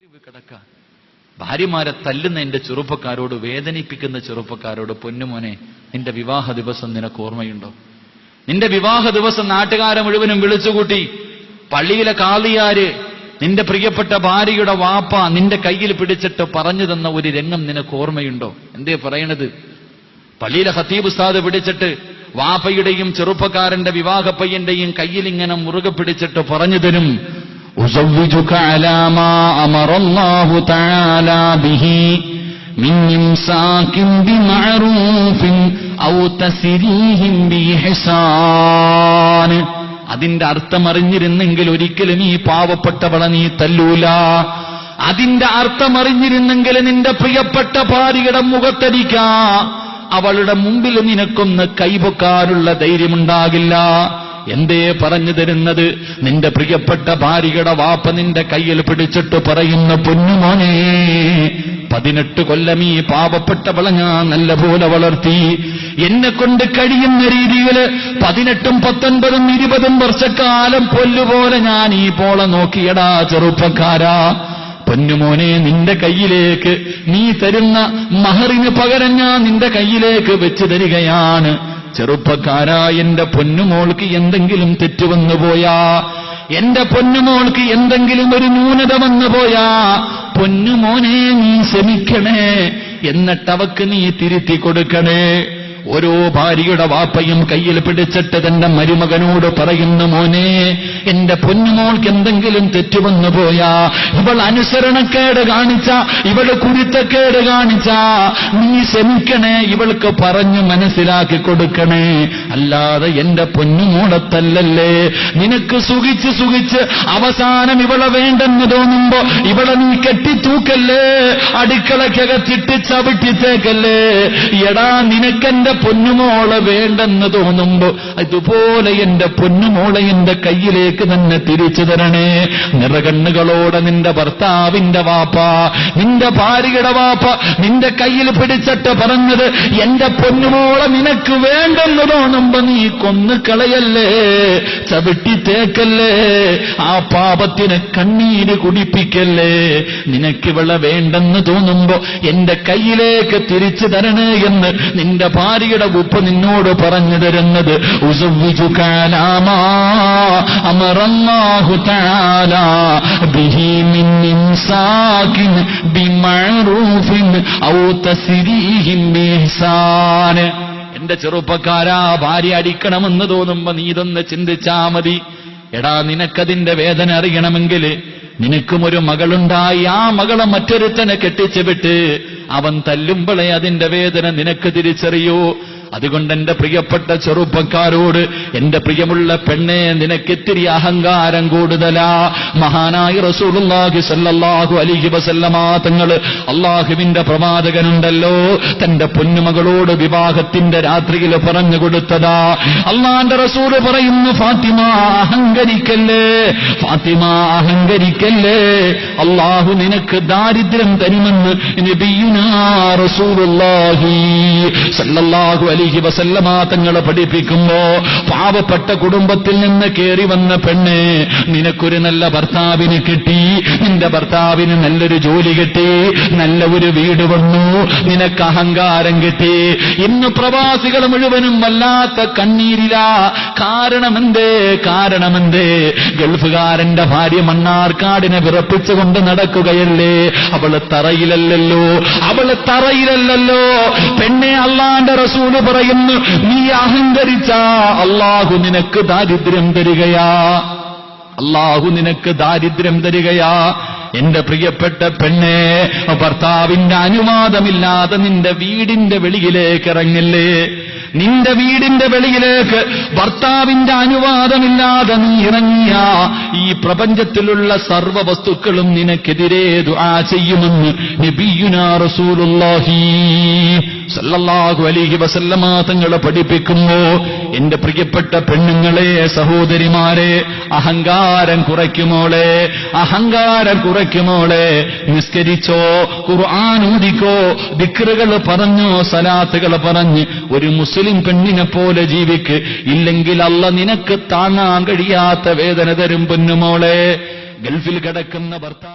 കിടക്കുക. ഭാര്യമാരെ തല്ലുന്ന എന്റെ ചെറുപ്പക്കാരോട്, വേദനിപ്പിക്കുന്ന ചെറുപ്പക്കാരോട്, പൊന്നുമോനെ, നിന്റെ വിവാഹ ദിവസം നിനക്ക് ഓർമ്മയുണ്ടോ? നിന്റെ വിവാഹ ദിവസം നാട്ടുകാരെ മുഴുവനും വിളിച്ചുകൂട്ടി പള്ളിയിലെ കാളിയാര് നിന്റെ പ്രിയപ്പെട്ട ഭാര്യയുടെ വാപ്പ നിന്റെ കയ്യിൽ പിടിച്ചിട്ട് പറഞ്ഞു തന്ന ഒരു രംഗം നിനക്ക് ഓർമ്മയുണ്ടോ? എന്തേ പറയണത്? പള്ളിയിലെ ഖത്തീബ് ഉസ്താദ് പിടിച്ചിട്ട് വാപ്പയുടെയും ചെറുപ്പക്കാരന്റെ വിവാഹ പയ്യന്റെയും കയ്യിൽ ഇങ്ങനെ മുറുകെ പിടിച്ചിട്ട് പറഞ്ഞു തരും, ഉസവ്വിജുക അലാ മാ അമറല്ലാഹു തആല ബിഹി മിൻ ഇംസാകിൻ ബിമഅറൂഫിൻ ഔ തസ്രീഹിൻ ബിഇഹ്സാൻ. അതിന്റെ അർത്ഥം അറിഞ്ഞിരുന്നെങ്കിൽ ഒരിക്കലും ഈ പാവപ്പെട്ടവളെ നീ തല്ലൂല. അതിന്റെ അർത്ഥം അറിഞ്ഞിരുന്നെങ്കിൽ നിന്റെ പ്രിയപ്പെട്ട ഭാര്യയുടെ മുഖത്തടിക്കാ അവളുടെ മുമ്പിൽ നിനക്കൊന്ന് കൈപൊക്കാനുള്ള ധൈര്യമുണ്ടാകില്ല. എന്തേ പറഞ്ഞു തരുന്നത്? നിന്റെ പ്രിയപ്പെട്ട ഭാര്യയുടെ വാപ്പ നിന്റെ കയ്യിൽ പിടിച്ചിട്ട് പറയുന്ന, പൊന്നുമോനെ, 18 കൊല്ലം ഈ പാവപ്പെട്ടവളെ ഞാൻ നല്ലപോലെ വളർത്തി. എന്നെ കൊണ്ട് കഴിയുന്ന രീതിയിൽ 18, 19, 20 വർഷക്കാലം പൊല്ലുപോലെ ഞാൻ ഈ പോളെ നോക്കിയടാ ചെറുപ്പക്കാരാ. പൊന്നുമോനെ, നിന്റെ കയ്യിലേക്ക് നീ തരുന്ന മഹറിന് പകരം ഞാൻ നിന്റെ കയ്യിലേക്ക് വെച്ചു തരികയാണ്. ചെറുപ്പക്കാരാ, എന്റെ പൊന്നുമോൾക്ക് എന്തെങ്കിലും തെറ്റ് വന്നു പോയാ, എന്റെ പൊന്നുമോൾക്ക് എന്തെങ്കിലും ഒരു ന്യൂനത വന്നു പോയാ, പൊന്നുമോനെ നീ ക്ഷമിക്കണേ, എന്നിട്ട് അവക്ക് നീ തിരുത്തി കൊടുക്കണേ. ഓരോ ഭാര്യയുടെ വാപ്പയും കയ്യിൽ പിടിച്ചിട്ട് തന്റെ മരുമകനോട് പറയുന്നു, മോനെ, എന്റെ പൊന്നുമോൾക്ക് എന്തെങ്കിലും തെറ്റുവന്നു പോയാ, ഇവൾ അനുസരണക്കേട് കാണിച്ച, ഇവള് കുരുത്തക്കേട് കാണിച്ച, നീ ക്ഷമിക്കണേ, ഇവൾക്ക് പറഞ്ഞു മനസ്സിലാക്കി കൊടുക്കണേ. അല്ലാതെ എന്റെ പൊന്നുമോളെ തല്ലല്ലേ. നിനക്ക് സുഖിച്ച് സുഖിച്ച് അവസാനം ഇവളെ വേണ്ടെന്ന് തോന്നുമ്പോ ഇവളെ നീ കെട്ടിത്തൂക്കല്ലേ, അടുക്കളക്കകത്തിട്ട് ചവിട്ടിത്തേക്കല്ലേ. എടാ, നിനക്കെന്റെ പൊന്നുമോളെ വേണ്ടെന്ന് തോന്നുമ്പോ ഇതുപോലെ എന്റെ പൊന്നുമോളെ എന്റെ കയ്യിലേക്ക് തന്നെ തിരിച്ചു തരണേ. നിറകണ്ണുകളോടെ നിന്റെ ഭർത്താവിന്റെ വാപ്പ, നിന്റെ ഭാര്യയുടെ വാപ്പ നിന്റെ കയ്യിൽ പിടിച്ചിട്ട് പറഞ്ഞത്, എന്റെ പൊന്നുമോളെ നിനക്ക് വേണ്ടെന്ന് തോന്നുമ്പോ നീ കൊന്നു കളയല്ലേ, ചവിട്ടിത്തേക്കല്ലേ, ആ പാപത്തിന് കണ്ണീര് കുടിപ്പിക്കല്ലേ. നിനക്കിവളെ വേണ്ടെന്ന് തോന്നുമ്പോ എന്റെ കയ്യിലേക്ക് തിരിച്ചു തരണേ എന്ന് നിന്റെ ഭാര്യയുടെ ഉപ്പ നിന്നോട് പറഞ്ഞു തരുന്നത്, ഉസവ്വിജുക അലാ മാ അമറല്ലാഹു തആല ബിഹി മിൻ ഇംസാകിൻ ബിമഅറൂഫിൻ ഔ തസ്രീഹിൻ ബിഇഹ്സാൻ. എന്റെ ചെറുപ്പക്കാരാ, ഭാര്യ അടിക്കണമെന്ന് തോന്നുമ്പോ നീ ഇതൊന്ന് ചിന്തിച്ചാ മതി. എടാ, നിനക്കതിന്റെ വേദന അറിയണമെങ്കിൽ നിനക്കും ഒരു മകളുണ്ടായി, ആ മകളെ മറ്റൊരുത്തനെ കെട്ടിച്ചു വിട്ട് അവൻ തല്ലുമ്പോളെ അതിന്റെ വേദന നിനക്ക് തിരിച്ചറിയൂ. അതുകൊണ്ട് എന്റെ പ്രിയപ്പെട്ട ചെറുപ്പക്കാരോട്, എന്റെ പ്രിയമുള്ള പെണ്ണെ, നിനക്കെത്തിരി അഹങ്കാരം കൂടുതലാ. മഹാനായ റസൂലുള്ളാഹി സ്വല്ലല്ലാഹു അലൈഹി വസല്ലമ തങ്ങൾ, അള്ളാഹുവിന്റെ പ്രവാചകനുണ്ടല്ലോ, തന്റെ പൊന്നുമകളോട് വിവാഹത്തിന്റെ രാത്രിയിൽ പറഞ്ഞു കൊടുത്തതാ. അള്ളാന്റെ റസൂല് പറയുന്നു, ഫാത്തിമ അഹങ്കരിക്കല്ലേ, ഫാത്തിമ അഹങ്കരിക്കല്ലേ, അള്ളാഹു നിനക്ക് ദാരിദ്ര്യം തരുമെന്ന് നബിയുനാ റസൂലുള്ളാഹി സ്വല്ലല്ലാഹു അലൈഹി വസല്ലമ തങ്ങളെ പഠിപ്പിക്കുമ്പോ, പാവപ്പെട്ട കുടുംബത്തിൽ നിന്ന് കേറി വന്ന പെണ്ണ്, നിനക്കൊരു നല്ല ഭർത്താവിന് കിട്ടി, നിന്റെ ഭർത്താവിന് നല്ലൊരു ജോലി കിട്ടി, നല്ല ഒരു വീട് വന്നു, നിനക്ക് അഹങ്കാരം കിട്ടി. ഇന്ന് പ്രവാസികൾ മുഴുവനും വല്ലാത്ത കണ്ണീരിലാ. കാരണമെന്തേ? ഗൾഫുകാരന്റെ ഭാര്യ മണ്ണാർക്കാടിനെ വിറപ്പിച്ചുകൊണ്ട് നടക്കുകയല്ലേ. അവള് തറയിലല്ലോ. പെണ്ണെ, അള്ളാന്റെ റസൂല് പറയുന്നു, നീ അഹങ്കരിച്ച അള്ളാഹു നിനക്ക് ദാരിദ്ര്യം തരികയാ. എന്റെ പ്രിയപ്പെട്ട പെണ്ണെ, ഭർത്താവിന്റെ അനുവാദമില്ലാതെ നിന്റെ വീടിന്റെ വെളിയിലേക്ക് ഇറങ്ങില്ലേ. നിന്റെ വീടിന്റെ വെളിയിലേക്ക് ഭർത്താവിന്റെ അനുവാദമില്ലാതെ നീ ഇറങ്ങിയ ഈ പ്രപഞ്ചത്തിലുള്ള സർവ്വ വസ്തുക്കളും നിനക്കെതിരെ ദുആ ചെയ്യുമെന്ന് നബിയുനാ റസൂലുള്ളാഹി സല്ലല്ലാഹു അലൈഹി വസല്ലമ തങ്ങളെ പഠിപ്പിക്കുന്നു. എന്റെ പ്രിയപ്പെട്ട പെണ്ണുങ്ങളെ, സഹോദരിമാരെ, അഹങ്കാരം കുറയ്ക്കുമോളെ. നിസ്കരിച്ചോ, ഖുർആൻ ഓതിക്കോ, ദിക്റുകൾ പറഞ്ഞോ, സലാത്തുകൾ പറഞ്ഞ് ഒരു മുസ്ലിം പെണ്ണിനെ പോലെ ജീവിക്ക്. ഇല്ലെങ്കിൽ അല്ലാഹ് നിനക്ക് താങ്ങാൻ കഴിയാത്ത വേദന തരും പൊന്നുമോളെ. ഗൾഫിൽ കിടക്കുന്ന ഭർത്താവ്